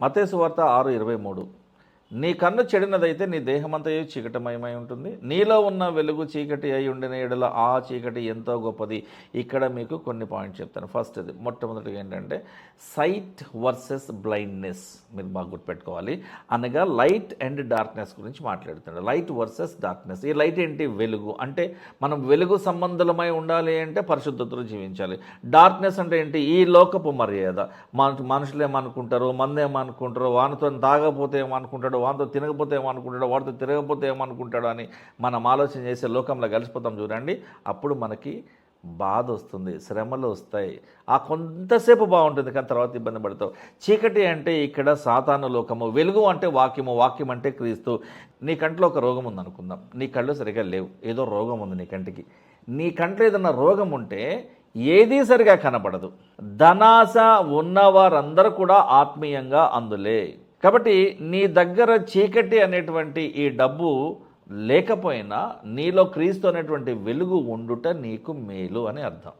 మత్తయి సువార్త 6:23 నీ కన్ను చెడినదైతే నీ దేహమంతయు చీకటిమయమై ఉంటుంది, నీలో ఉన్న వెలుగు చీకటి అయి ఉండిన ఎడల ఆ చీకటి ఎంతో గొప్పది. ఇక్కడ మీకు కొన్ని పాయింట్స్ చెప్తాను. ఫస్ట్ ఇది మొట్టమొదటిగా ఏంటంటే సైట్ వర్సెస్ బ్లైండ్నెస్. మీరు బాగా గుర్తుపెట్టుకోవాలి. అనగా లైట్ అండ్ డార్క్నెస్ గురించి మాట్లాడుతున్నాడు. Light versus darkness. ఈ లైట్ ఏంటి? వెలుగు. అంటే మనం వెలుగు సంబంధులమై ఉండాలి అంటే పరిశుద్ధతలో జీవించాలి. డార్క్నెస్ అంటే ఏంటి? ఈ లోకపు మర్యాద. మనుషులు ఏమనుకుంటారు, మంది ఏమనుకుంటారు, వానితో తాగపోతే ఏమనుకుంటాడు, వాడితో తినకపోతే ఏమనుకుంటాడో, వాడితో తిరగకపోతే ఏమనుకుంటాడో అని మనం ఆలోచన చేసే లోకంలో కలిసిపోతాం చూడండి. అప్పుడు మనకి బాధ వస్తుంది, శ్రమలు వస్తాయి. ఆ కొంతసేపు బాగుంటుంది, కానీ తర్వాత ఇబ్బంది పడతావు. చీకటి అంటే ఇక్కడ సాతాను లోకము, వెలుగు అంటే వాక్యము, వాక్యం అంటే క్రీస్తు. నీ కంట్లో ఒక రోగం ఉంది అనుకుందాం, నీ కళ్ళు సరిగా లేవు, ఏదో రోగం ఉంది నీ కంటికి. నీ కంట్లో ఏదన్నా రోగం ఉంటే ఏదీ సరిగా కనపడదు. ధనాశ ఉన్నవారందరూ కూడా ఆత్మీయంగా అందులే. కాబట్టి నీ దగ్గర చీకటి అనేటువంటి ఈ డబ్బు లేకపోయినా నీలో క్రీస్తు అనేటువంటి వెలుగు ఉండుట నీకు మేలు అని అర్థం.